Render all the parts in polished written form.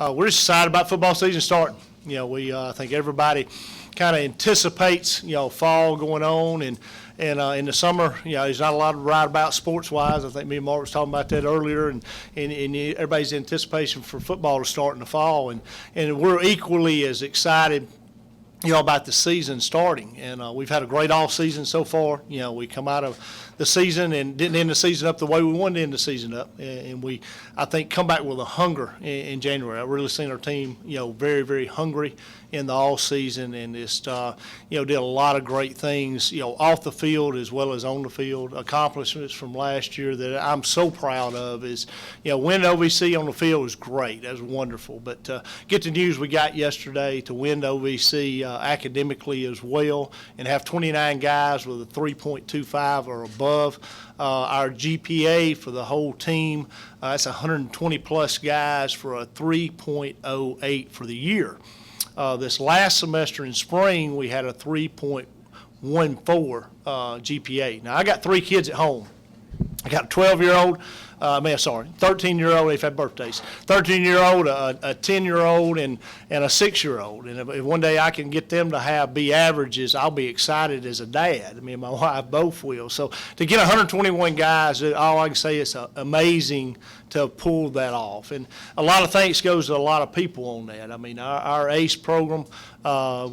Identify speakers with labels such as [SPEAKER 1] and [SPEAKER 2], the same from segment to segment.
[SPEAKER 1] We're just excited about football season starting. I think everybody kind of anticipates, fall going on, and in the summer, there's not a lot to write about sports-wise. I think me and Mark was talking about that earlier, and everybody's anticipation for football to start in the fall, and we're equally as excited about the season starting. And we've had a great off season so far. We come out of the season and didn't end the season up the way we wanted to end the season up. And we, I think, come back with a hunger in January. I've really seen our team, very, very hungry in the off season, and just, did a lot of great things, off the field as well as on the field. Accomplishments from last year that I'm so proud of is, winning OVC on the field was great. That was wonderful. But get the news we got yesterday to win the OVC academically as well, and have 29 guys with a 3.25 or above. Our GPA for the whole team, that's 120-plus guys for a 3.08 for the year. This last semester in spring, we had a 3.14 GPA. Now, I got 3 kids at home. I got a 12-year-old, 13-year-old, they've had birthdays, 13-year-old, a 10-year-old, and a 6-year-old. And if one day I can get them to be averages, I'll be excited as a dad. Me and my wife both will. So to get 121 guys, all I can say is amazing to pull that off. And a lot of thanks goes to a lot of people on that. Our ACE program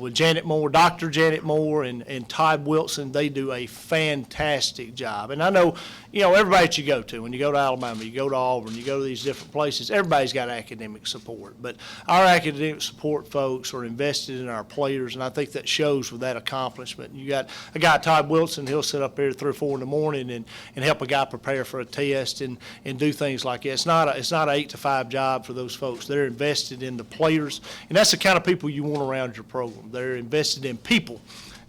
[SPEAKER 1] with Janet Moore, Dr. Janet Moore, and Todd Wilson, they do a fantastic job. And I know, everybody that you go to, when you go to Alabama, you go to Auburn, you go to these different places, everybody's got academic support. But our academic support folks are invested in our players, and I think that shows with that accomplishment. You got a guy, Todd Wilson, he'll sit up there at 3 or 4 in the morning and help a guy prepare for a test and do things like that. It's not an 8 to 5 job for those folks. They're invested in the players, and that's the kind of people you want around your program. They're invested in people,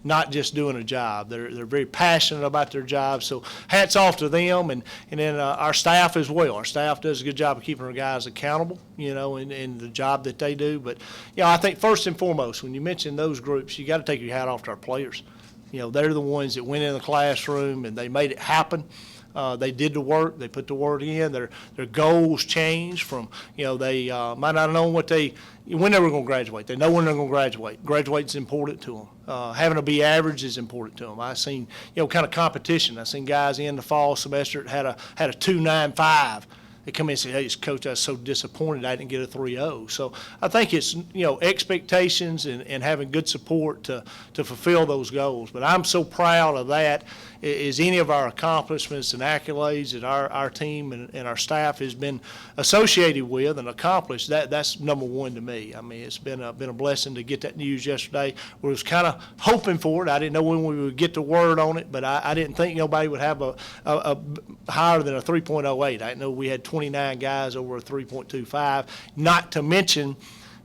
[SPEAKER 1] not just doing a job. They're very passionate about their job, so hats off to them, and then our staff as well. Our staff does a good job of keeping our guys accountable, in the job that they do. But, I think first and foremost, when you mention those groups, you got to take your hat off to our players. They're the ones that went in the classroom and they made it happen. They did the work. They put the work in. Their goals changed from, they might not have known when they were going to graduate. They know when they're going to graduate. Graduating's important to them. Having to be average is important to them. I've seen, kind of competition. I've seen guys in the fall semester that had a 2.95. They come in and say, hey, Coach, I was so disappointed I didn't get a 3.0. So I think it's, expectations and having good support to fulfill those goals. But I'm so proud of that. Is any of our accomplishments and accolades that our team and our staff has been associated with and accomplished, that's number one to me. It's been a blessing to get that news yesterday. We was kind of hoping for it. I didn't know when we would get the word on it, but I didn't think nobody would have a higher than a 3.08. I didn't know we had 29 guys over a 3.25, not to mention,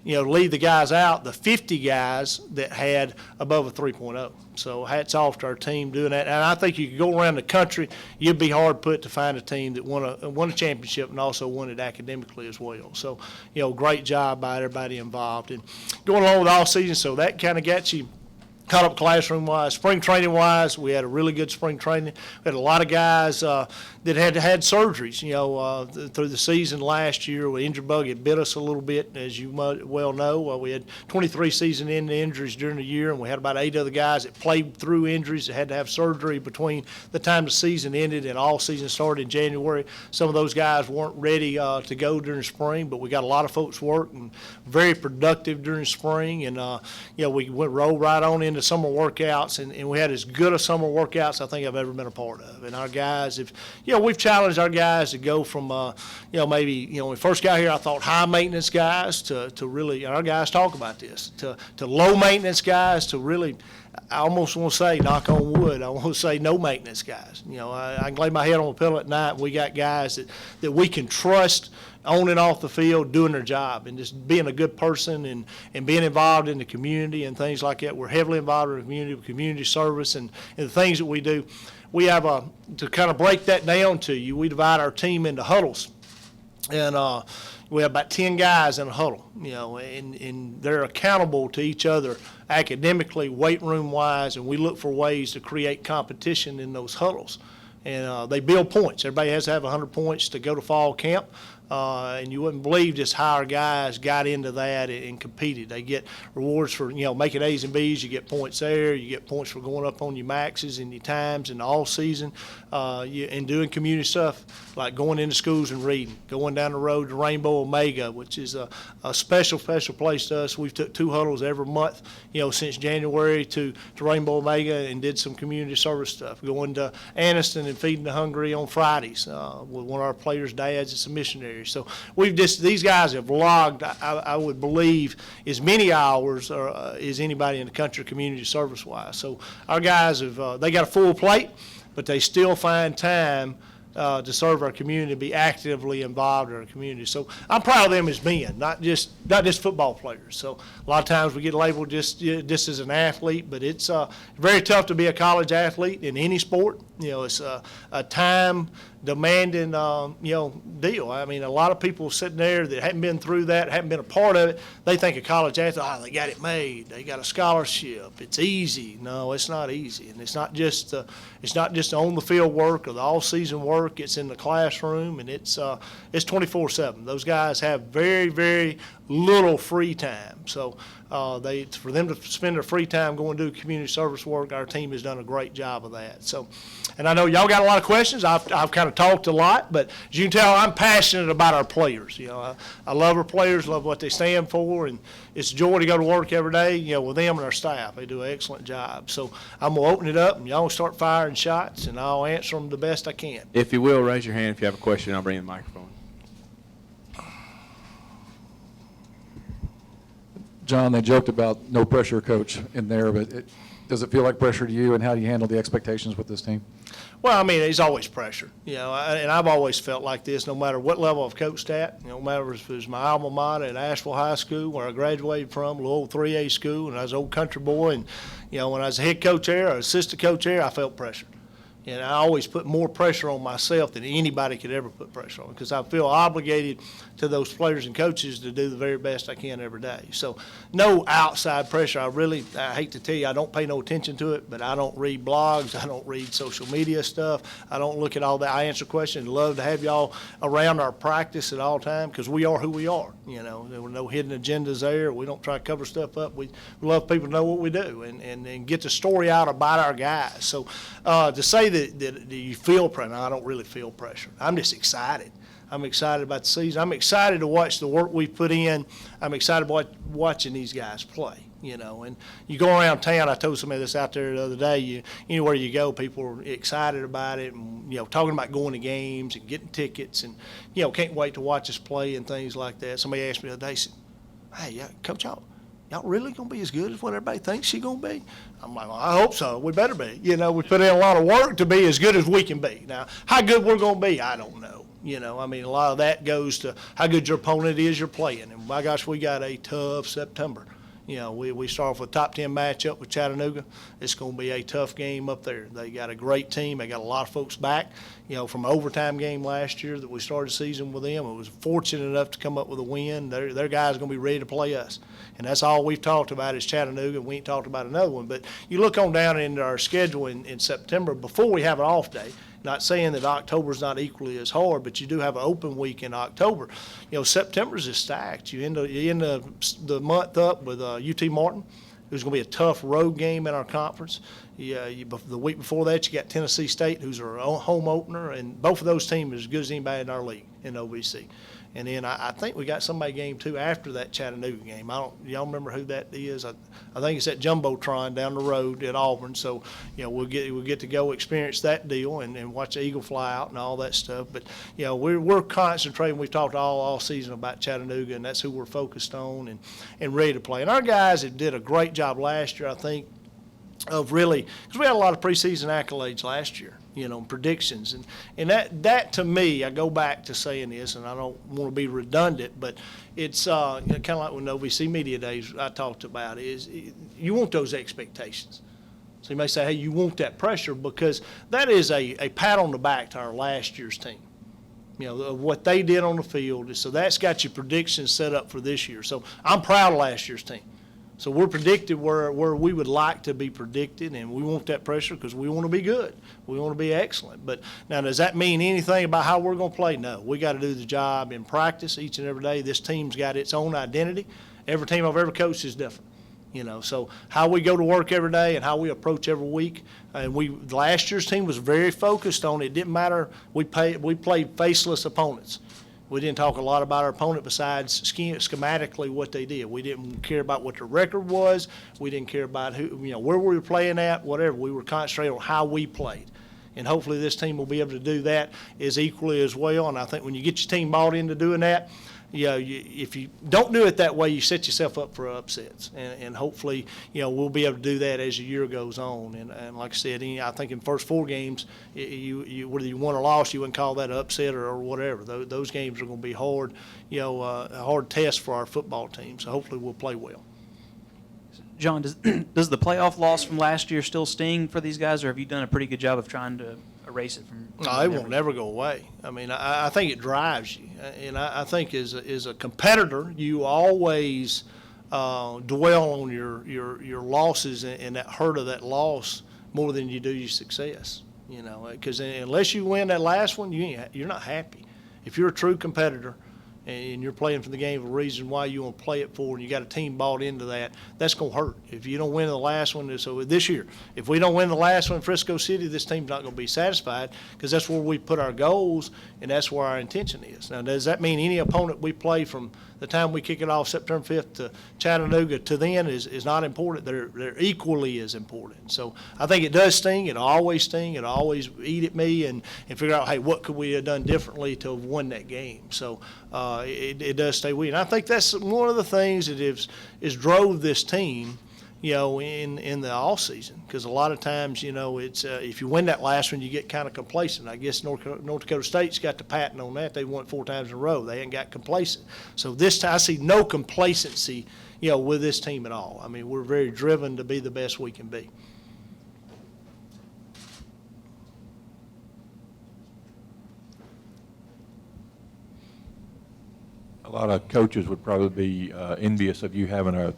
[SPEAKER 1] leave the guys out, the 50 guys that had above a 3.0. So hats off to our team doing that. And I think you could go around the country, you'd be hard put to find a team that won a championship and also won it academically as well. So, great job by everybody involved. And going along with all season, so that kind of got you caught up classroom-wise. Spring training-wise, we had a really good spring training. We had a lot of guys that had surgeries, through the season last year. The injury bug had bit us a little bit, as you well know. We had 23 season-ending injuries during the year, and we had about 8 other guys that played through injuries that had to have surgery between the time the season ended and all season started in January. Some of those guys weren't ready to go during spring, but we got a lot of folks working very productive during spring, and we rolled right on into summer workouts, and we had as good a summer workouts I think I've ever been a part of. And our guys have, we've challenged our guys to go from, maybe, when we first got here, I thought high maintenance guys to really, and our guys talk about this, to low maintenance guys to really, I almost want to say, knock on wood, I want to say no maintenance guys. I can lay my head on a pillow at night, and we got guys that we can trust on and off the field doing their job and just being a good person and being involved in the community and things like that. We're heavily involved in the community with community service and the things that we do. We have to kind of break that down to you, we divide our team into huddles. And we have about 10 guys in a huddle, and they're accountable to each other academically, weight room wise, and we look for ways to create competition in those huddles. And they build points. Everybody has to have 100 points to go to fall camp. and you wouldn't believe just how our guys got into that and competed. They get rewards for, making A's and B's. You get points there. You get points for going up on your maxes and your times in the all season, and doing community stuff like going into schools and reading, going down the road to Rainbow Omega, which is a special place to us. We've took 2 huddles every month, since January to Rainbow Omega, and did some community service stuff. Going to Anniston and feeding the hungry on Fridays with one of our players' dads. It's a missionary. So these guys have logged, I would believe, as many hours as anybody in the country community service-wise. So our guys they got a full plate, but they still find time to serve our community, be actively involved in our community. So I'm proud of them as men, not just football players. So a lot of times we get labeled just as an athlete, but it's very tough to be a college athlete in any sport. It's a time demanding, deal. I mean, a lot of people sitting there that haven't been through that, haven't been a part of it, they think a college athlete, they got it made, they got a scholarship, it's easy. No, it's not easy, and it's not just on the field work or the all-season work. It's in the classroom, and it's 24/7. Those guys have very, very little free time. So for them to spend their free time going to do community service work, our team has done a great job of that. So, and I know y'all got a lot of questions. I've kind of talked a lot, but as you can tell, I'm passionate about our players. I love our players, love what they stand for, and it's a joy to go to work every day, with them and our staff. They do an excellent job. So I'm going to open it up, and y'all start firing shots, and I'll answer them the best I can.
[SPEAKER 2] If you will, raise your hand if you have a question. I'll bring the microphone.
[SPEAKER 3] John, they joked about no pressure coach in there, but does it feel like pressure to you, and how do you handle the expectations with this team?
[SPEAKER 1] Well, I mean, there's always pressure, and I've always felt like this no matter what level I've coached at, no matter if it was my alma mater at Asheville High School, where I graduated from, a little old 3A school, and I was an old country boy, and, when I was a head coach there or assistant coach there, I felt pressure. And I always put more pressure on myself than anybody could ever put pressure on, because I feel obligated to those players and coaches to do the very best I can every day. So no outside pressure. I hate to tell you, I don't pay no attention to it, but I don't read blogs. I don't read social media stuff. I don't look at all that. I answer questions. Love to have y'all around our practice at all time, because we are who we are. There were no hidden agendas there. We don't try to cover stuff up. We love people to know what we do and get the story out about our guys. So to say that you feel pressure, I don't really feel pressure. I'm just excited. I'm excited about the season. I'm excited to watch the work we put in. I'm excited about watching these guys play, And you go around town, I told somebody this out there the other day, anywhere you go, people are excited about it and, talking about going to games and getting tickets and, can't wait to watch us play and things like that. Somebody asked me the other day, said, hey, Coach, y'all really going to be as good as what everybody thinks you're going to be? I'm like, well, I hope so. We better be. We put in a lot of work to be as good as we can be. Now, how good we're going to be, I don't know. I mean, a lot of that goes to how good your opponent is you're playing. And, my gosh, we got a tough September. We start off with a top 10 matchup with Chattanooga. It's going to be a tough game up there. They got a great team. They got a lot of folks back, from an overtime game last year that we started the season with them. It was fortunate enough to come up with a win. Their guys are going to be ready to play us. And that's all we've talked about is Chattanooga. We ain't talked about another one. But you look on down into our schedule in September before we have an off day. Not saying that October's not equally as hard, but you do have an open week in October. September's is stacked. You end the month up with UT Martin, who's going to be a tough road game in our conference. The week before that, you got Tennessee State, who's our home opener, and both of those teams are as good as anybody in our league in OVC. And then I think we got somebody game too after that Chattanooga game. Y'all remember who that is? I think it's that Jumbotron down the road at Auburn. So, we'll get to go experience that deal and watch the Eagle fly out and all that stuff. But, we're concentrating. We've talked all season about Chattanooga, and that's who we're focused on and ready to play. And our guys did a great job last year, I think, of really, because we had a lot of preseason accolades last year, predictions. And that to me, I go back to saying this, and I don't want to be redundant, but it's kind of like when OVC Media Days I talked about is you want those expectations. So you may say, hey, you want that pressure, because that is a pat on the back to our last year's team. Of what they did on the field. So that's got your predictions set up for this year. So I'm proud of last year's team. So we're predicted where we would like to be predicted, and we want that pressure because we want to be good. We want to be excellent. But now, does that mean anything about how we're going to play? No. We got to do the job in practice each and every day. This team's got its own identity. Every team I've ever coached is different. So how we go to work every day and how we approach every week. And last year's team was very focused on it. Didn't matter. We played faceless opponents. We didn't talk a lot about our opponent besides schematically what they did. We didn't care about what the record was. We didn't care about where we were playing at, whatever. We were concentrating on how we played. And hopefully this team will be able to do that as equally as well. And I think when you get your team bought into doing that, if you don't do it that way, you set yourself up for upsets. And hopefully, we'll be able to do that as the year goes on. And like I said, I think in the first 4 games, whether you won or lost, you wouldn't call that an upset or whatever. Those games are going to be hard, a hard test for our football team. So hopefully we'll play well.
[SPEAKER 4] John, does the playoff loss from last year still sting for these guys, or have you done a pretty good job of trying to erase it from
[SPEAKER 1] No, it will never go away. I mean, I think it drives you. And I think as a competitor, you always dwell on your losses and that hurt of that loss more than you do your success. Because unless you win that last one, you're not happy. If you're a true competitor and you're playing for the game for a reason why you want to play it for, and you got a team bought into that, that's going to hurt. If you don't win the last one, so this year, if we don't win the last one in Frisco City, this team's not going to be satisfied because that's where we put our goals and that's where our intention is. Now, does that mean any opponent we play from the time we kick it off September 5th to Chattanooga to then is not important? They're equally as important. So I think it does sting. It'll always sting. It'll always eat at me and figure out, hey, what could we have done differently to have won that game? So it does stay with you. And I think that's one of the things that is drove this team, in the off season. Because a lot of times, it's if you win that last one, you get kind of complacent. I guess North Dakota State's got the patent on that. They won 4 times in a row. They ain't got complacent. So this time I see no complacency, with this team at all. I mean, we're very driven to be the best we can be.
[SPEAKER 5] A lot of coaches would probably be envious of you having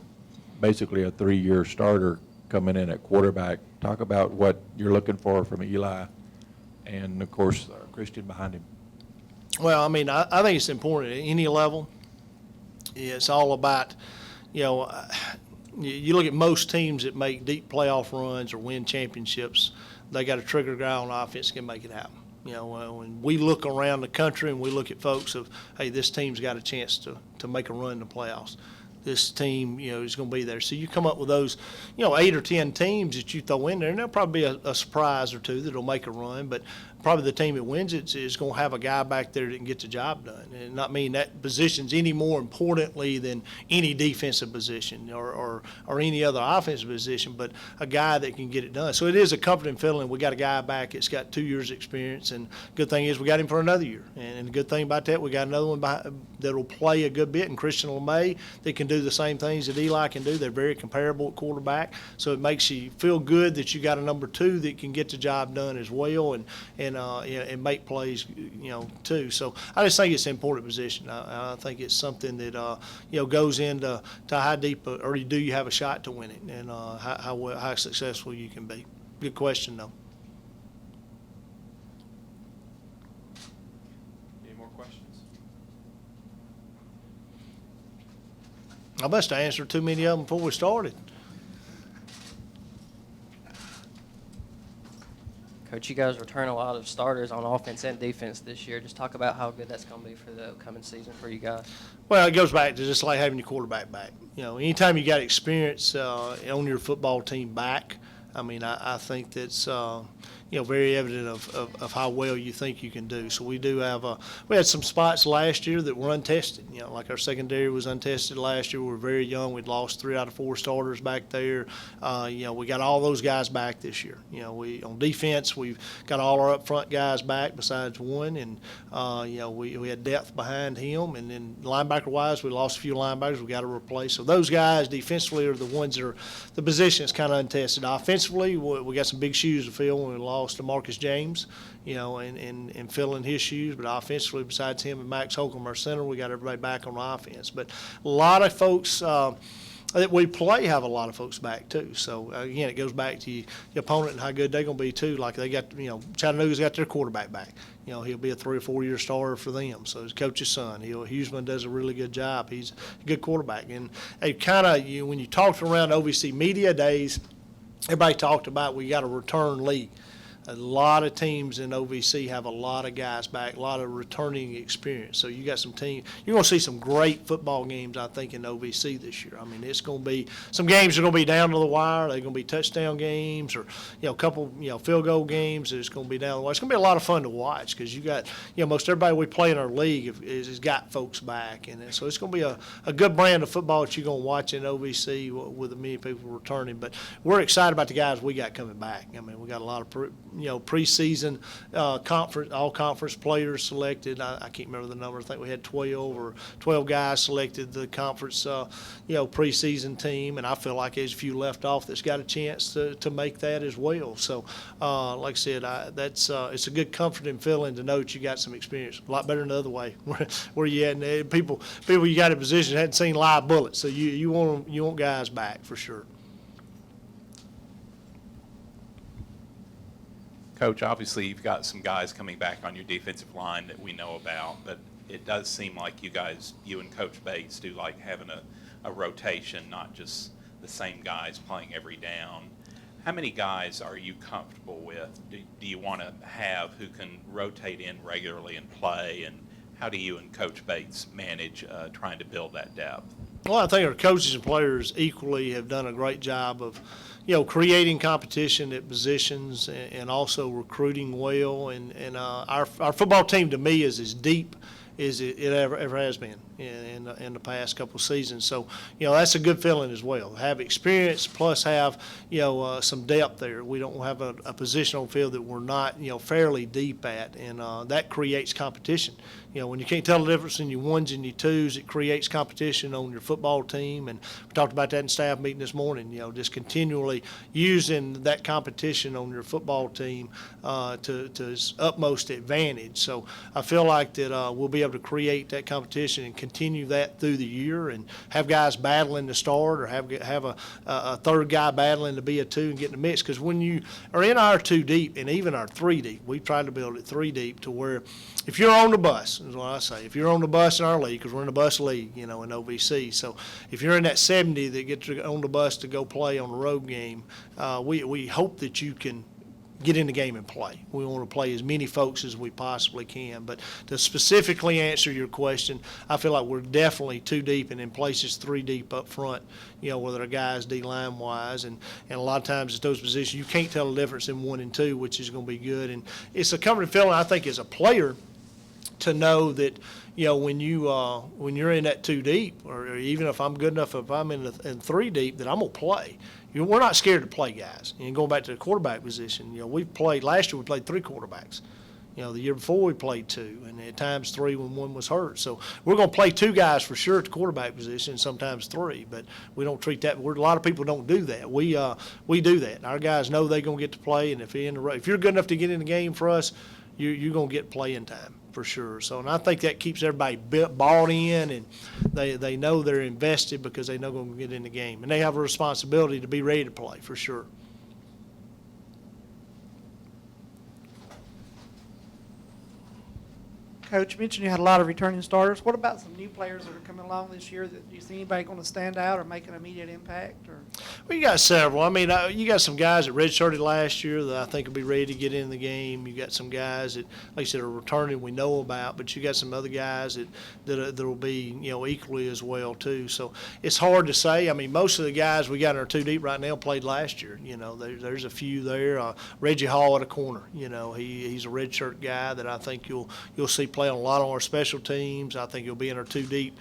[SPEAKER 5] basically a 3-year starter coming in at quarterback. Talk about what you're looking for from Eli and, of course, Christian behind him.
[SPEAKER 1] Well, I mean, I think it's important at any level. It's all about, you look at most teams that make deep playoff runs or win championships, they got a trigger guy on offense that can make it happen. When we look around the country and we look at folks of, hey, this team's got a chance to make a run in the playoffs. This team, is going to be there. So you come up with those, 8 or 10 teams that you throw in there, and there'll probably be a surprise or two that'll make a run. But probably the team that wins it is going to have a guy back there that can get the job done. And not mean that position's any more importantly than any defensive position or any other offensive position, but a guy that can get it done. So it is a comforting feeling. We got a guy back that's got 2 years experience, and good thing is we got him for another year. And the good thing about that, we got another one that'll play a good bit, and Christian LeMay that can do the same things that Eli can do. They're very comparable at quarterback, so it makes you feel good that you got a number 2 that can get the job done as well and make plays, too. So I just think it's an important position. I think it's something that goes into how deep or do you have a shot to win it, and how successful you can be. Good question, though.
[SPEAKER 2] Any more questions?
[SPEAKER 1] I must have answered too many of them before we started.
[SPEAKER 6] Coach, you guys return a lot of starters on offense and defense this year. Just talk about how good that's going to be for the upcoming season for you guys.
[SPEAKER 1] Well, it goes back to just like having your quarterback back. Anytime you got experience on your football team back, I mean, I think that's very evident of how well you think you can do. So we do have we had some spots last year that were untested. Like our secondary was untested last year. We were very young. We'd lost 3 out of 4 starters back there. We got all those guys back this year. On defense, we've got all our up front guys back besides one, and we had depth behind him. And then linebacker-wise, we lost a few linebackers. We got to replace. So those guys defensively are the ones that are the position that's kind of untested. Offensively, we got some big shoes to fill when we lost to Marcus James, and filling his shoes. But offensively, besides him and Max Holcomb, our center, we got everybody back on offense. But a lot of folks that we play have a lot of folks back too. So again, it goes back to the opponent and how good they're going to be too. Like they got, Chattanooga's got their quarterback back. He'll be a 3 or 4 year starter for them. So his coach's son, Huseman does a really good job. He's a good quarterback. And it kind of, when you talked around OVC media days, everybody talked about we got a return league. A lot of teams in OVC have a lot of guys back, a lot of returning experience. So you got some teams. You're going to see some great football games, I think, in OVC this year. I mean, it's going to be some games are going to be down to the wire. They're going to be touchdown games, or a couple field goal games. It's going to be down the wire. It's going to be a lot of fun to watch because you got most everybody we play in our league has got folks back, and so it's going to be a good brand of football that you're going to watch in OVC with the many people returning. But we're excited about the guys we got coming back. I mean, we got a lot of preseason conference, all conference players selected. I can't remember the number. I think we had 12 guys selected the conference, preseason team, and I feel like there's a few left off that's got a chance to make that as well. So, like I said, it's a good comforting feeling to know that you got some experience. A lot better than the other way, where you had and people you got in position hadn't seen live bullets. So you want guys back for sure.
[SPEAKER 7] Coach, obviously you've got some guys coming back on your defensive line that we know about, but it does seem like you and Coach Bates do like having a rotation, not just the same guys playing every down. How many guys are you comfortable with? Do you want to have who can rotate in regularly and play, and how do you and Coach Bates manage trying to build that depth?
[SPEAKER 1] Well, I think our coaches and players equally have done a great job of creating competition at positions and also recruiting well. And our football team, to me, is as deep as it ever has been in the past couple of seasons. So, that's a good feeling as well. Have experience plus have, some depth there. We don't have a position on field that we're not, fairly deep at, and that creates competition. When you can't tell the difference in your ones and your twos, it creates competition on your football team. And we talked about that in staff meeting this morning, just continually using that competition on your football team to its utmost advantage. So I feel like that we'll be able to create that competition and continue that through the year and have guys battling to start or have a third guy battling to be a two and get in the mix. Because when you are in our two deep and even our three deep, we try to build it three deep to where if you're on the bus, is what I say. If you're on the bus in our league, because we're in the bus league, in OVC. So if you're in that 70 that get on the bus to go play on the road game, we hope that you can get in the game and play. We want to play as many folks as we possibly can. But to specifically answer your question, I feel like we're definitely two deep and in places three deep up front, whether a guy's D-line wise. And a lot of times at those positions, you can't tell the difference in 1 and 2, which is going to be good. And it's a comforting feeling, I think, as a player to know that, when you're in that two deep, or even if I'm good enough, if I'm in three deep, that I'm going to play. We're not scared to play guys. And going back to the quarterback position, we played last year. We played three quarterbacks. The year before we played two, and at times three when one was hurt. So we're going to play two guys for sure at the quarterback position, sometimes three. But we don't treat that. A lot of people don't do that. We do that. Our guys know they're going to get to play, and if you're good enough to get in the game for us, you're going to get playing time for sure. So, and I think that keeps everybody bought in, and they know they're invested because they know they're going to get in the game, and they have a responsibility to be ready to play for sure.
[SPEAKER 8] Coach, you mentioned you had a lot of returning starters. What about some new players that are coming along this year? Do you see anybody going to stand out or make an immediate impact? Or?
[SPEAKER 1] Well, you got several. I mean, you got some guys that redshirted last year that I think will be ready to get in the game. You got some guys that, like I said, are returning we know about, but you got some other guys that will be, equally as well too. So it's hard to say. I mean, most of the guys we got in our two deep right now played last year. There's a few there. Reggie Hall at a corner. He's a redshirt guy that I think you'll see play on a lot on our special teams. I think he'll be in our two deep,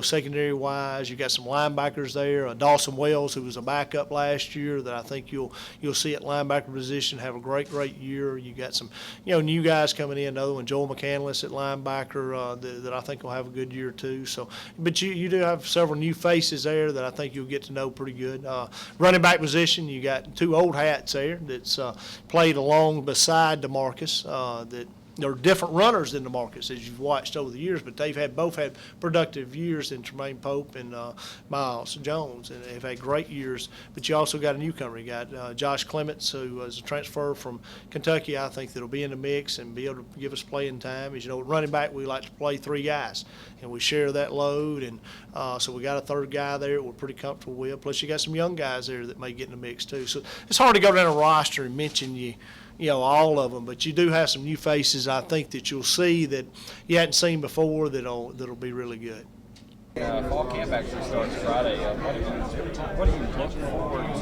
[SPEAKER 1] secondary wise. You got some linebackers there. Dawson Wells, who was a backup last year, that I think you'll see at linebacker position have a great year. You got some, new guys coming in. Another one, Joel McCandless at linebacker, that I think will have a good year too. So, but you do have several new faces there that I think you'll get to know pretty good. Running back position, you got two old hats there that's played along beside DeMarcus that. they're different runners than the Marcus, as you've watched over the years, but they've both had productive years in Tremaine Pope and Miles Jones, and they've had great years. But you also got a newcomer. You got Josh Clements, who is a transfer from Kentucky. I think that'll be in the mix and be able to give us playing time. As you know, at running back, we like to play 3 guys, and we share that load. And so we got a third guy there that we're pretty comfortable with. Plus, you got some young guys there that may get in the mix too. So it's hard to go down a roster and mention all of them, but you do have some new faces, I think, that you'll see that you hadn't seen before that'll be really good.
[SPEAKER 9] Fall camp actually starts Friday. What are you looking forward to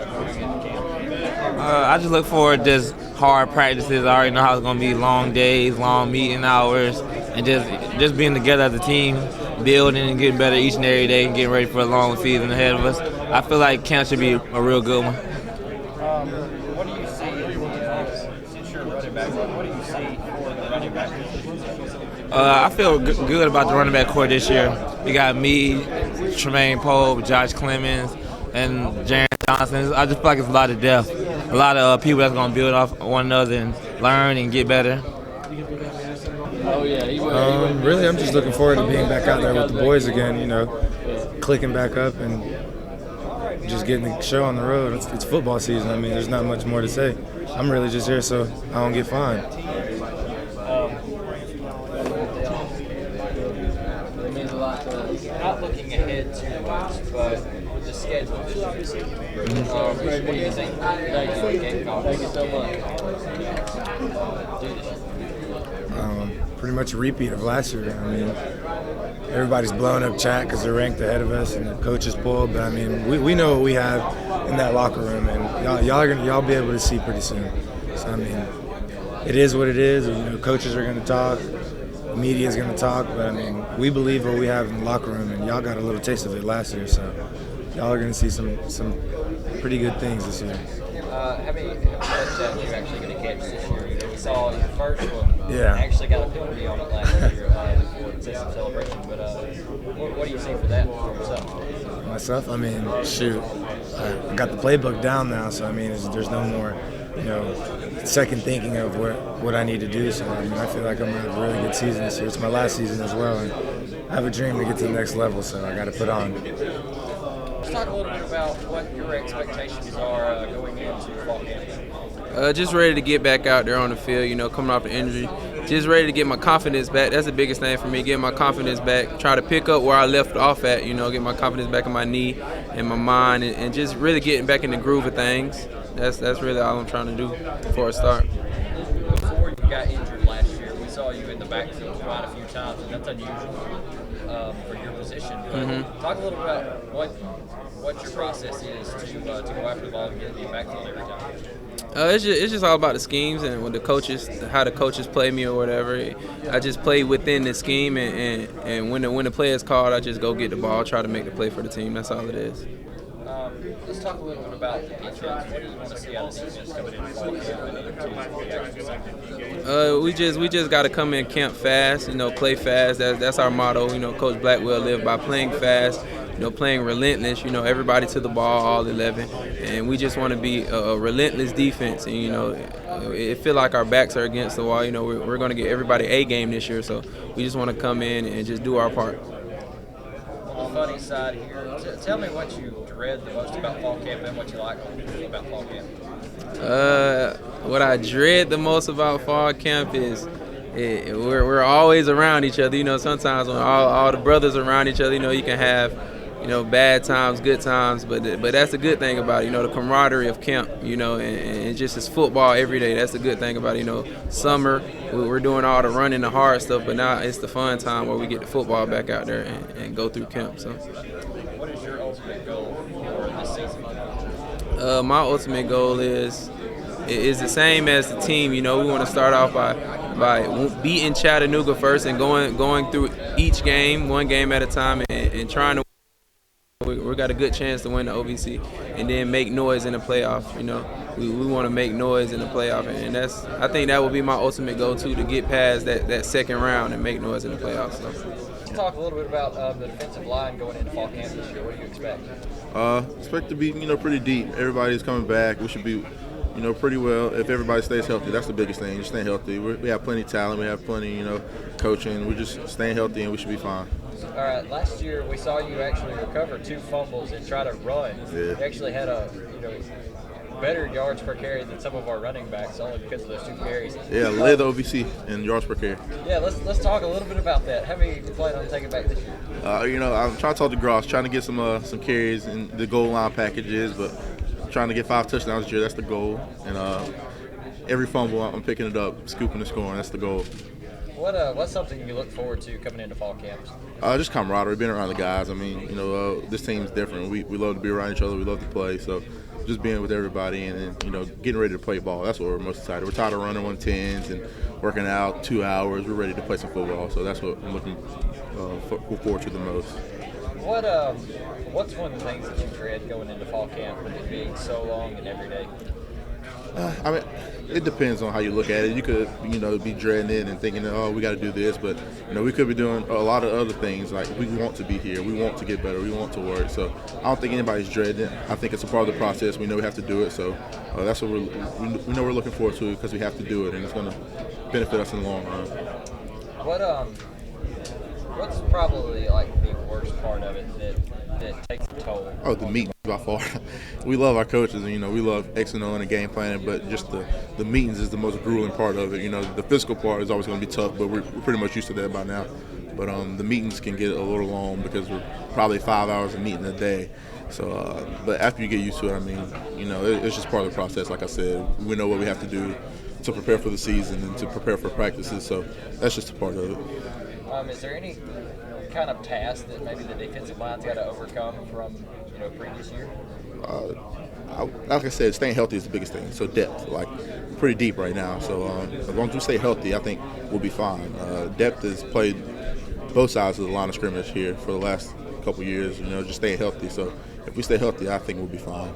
[SPEAKER 9] going into camp?
[SPEAKER 10] I just look forward to just hard practices. I already know how it's going to be, long days, long meeting hours, and just being together as a team, building and getting better each and every day and getting ready for a long season ahead of us. I feel like camp should be a real good one.
[SPEAKER 9] What do you see, since you're a running back, what do you see for the running back?
[SPEAKER 10] I feel good about the running back core this year. You got me, Tremaine Pope, Josh Clemens, and Jaron Johnson. I just feel like it's a lot of depth, a lot of people that's going to build off one another and learn and get better.
[SPEAKER 11] Really, I'm just looking forward to being back out there with the boys again, clicking back up and just getting the show on the road. It's football season. I mean, there's not much more to say. I'm really just here so I don't get fined.
[SPEAKER 9] It means a lot to not looking ahead too much, but the schedule. What do you think Gamecocks
[SPEAKER 11] Pretty much a repeat of last year. I mean, everybody's blowing up chat because they're ranked ahead of us and the coach is pulled. But I mean, we know what we have in that locker room, and y'all be able to see pretty soon. So I mean, it is what it is. Coaches are going to talk, the media is going to talk, but I mean, we believe what we have in the locker room, and y'all got a little taste of it last year. So y'all are going to see some pretty good things this year.
[SPEAKER 9] How many touchdowns are you actually going to catch this year? We saw your first one.
[SPEAKER 11] Yeah.
[SPEAKER 9] Actually got a penalty on it last year for the system celebration. But what do you see for that for yourself?
[SPEAKER 11] Myself? I mean, shoot. I got the playbook down now, so I mean, there's no more, second thinking of what I need to do. So I mean, I feel like I'm going to have a really good season this year. It's my last season as well, and I have a dream to get to the next level, so I got to put on.
[SPEAKER 9] Let's talk a little bit about what your expectations are going into fall camp.
[SPEAKER 10] Just ready to get back out there on the field, coming off the injury. Just ready to get my confidence back. That's the biggest thing for me, getting my confidence back. Try to pick up where I left off at, get my confidence back in my knee and my mind, and just really getting back in the groove of things. That's really all I'm trying to do before I start.
[SPEAKER 9] Before you got injured last year, we saw you in the backfield quite a few times, and that's unusual for your position. But talk a little about what your process is to go after the ball and get in the backfield every time.
[SPEAKER 10] It's just all about the schemes and with the coaches, how the coaches play me or whatever. I just play within the scheme, and when the play is called, I just go get the ball, try to make the play for the team. That's all it is.
[SPEAKER 9] Let's talk a little bit about the defense. What do you want to see out of the defense coming in fall camp and other teams for the actual season?
[SPEAKER 10] We just got to come in camp fast, play fast. That's our motto. Coach Blackwell lived by playing fast, playing relentless. Everybody to the ball, all 11, and we just want to be a relentless defense. And it feel like our backs are against the wall. We're going to get everybody a game this year, so we just want to come in and just do our part.
[SPEAKER 9] On the funny side here, tell me what you dread the most about fall camp and what you like about fall camp.
[SPEAKER 10] What I dread the most about fall camp is we're always around each other. Sometimes when all the brothers are around each other, you can have bad times, good times, but that's the good thing about it, the camaraderie of camp, and just it's football every day. That's the good thing about it, summer, we're doing all the running, the hard stuff, but now it's the fun time where we get the football back out there and go through camp. So,
[SPEAKER 9] what is your ultimate goal for this season?
[SPEAKER 10] My ultimate goal is the same as the team. We want to start off by beating Chattanooga first and going through each game, one game at a time, and trying to. We got a good chance to win the OVC and then make noise in the playoff. We want to make noise in the playoff, and I think that would be my ultimate goal too, to get past that second round and make noise in the playoffs. So.
[SPEAKER 9] Let's talk a little bit about the defensive line going into fall camp this year. What do you expect?
[SPEAKER 12] Expect to be pretty deep. Everybody's coming back. We should be pretty well if everybody stays healthy. That's the biggest thing, just staying healthy. We have plenty of talent. We have plenty, coaching. We're just staying healthy, and we should be fine.
[SPEAKER 9] All right, last year we saw you actually recover 2 fumbles and try to run.
[SPEAKER 12] Yeah.
[SPEAKER 9] You actually had better yards per carry than some of our running backs only because of those 2 carries.
[SPEAKER 12] Yeah, led the OVC in yards per carry.
[SPEAKER 9] Yeah, let's talk a little bit about that. How many you plan on taking back this year?
[SPEAKER 12] I'm trying to talk to Gross, trying to get some carries in the goal line packages, but trying to get 5 touchdowns this year. That's the goal. And every fumble, I'm picking it up, scooping and scoring. That's the goal.
[SPEAKER 9] What's something you look forward to coming into fall camps?
[SPEAKER 12] Just camaraderie, being around the guys. I mean, this team's different. We love to be around each other. We love to play. So just being with everybody and getting ready to play ball. That's what we're most excited. We're tired of running 110s and working out 2 hours. We're ready to play some football. So that's what I'm looking forward to the most.
[SPEAKER 9] What's one of the things that you dread going into fall camp with it being so long and every day?
[SPEAKER 12] It depends on how you look at it. You could, be dreading it and thinking, oh, we got to do this, but we could be doing a lot of other things. Like we want to be here, we want to get better, we want to work. So I don't think anybody's dreading it. I think it's a part of the process. We know we have to do it, so that's what we know we're looking forward to because we have to do it, and it's going to benefit us in the long run.
[SPEAKER 9] What's probably the worst part of it that takes a toll?
[SPEAKER 12] Oh, the meetings by far. We love our coaches, and we love X&O and the game planning, but just the meetings is the most grueling part of it. The physical part is always going to be tough, but we're pretty much used to that by now. But the meetings can get a little long because we're probably 5 hours of meeting a day. So, but after you get used to it, it's just part of the process. Like I said, we know what we have to do to prepare for the season and to prepare for practices. So that's just a part of it.
[SPEAKER 9] Is there any kind of task that maybe the defensive line's got to overcome from previous year?
[SPEAKER 12] Like I said, staying healthy is the biggest thing. So depth, pretty deep right now. So as long as we stay healthy, I think we'll be fine. Depth has played both sides of the line of scrimmage here for the last couple years. Just staying healthy. So if we stay healthy, I think we'll be fine.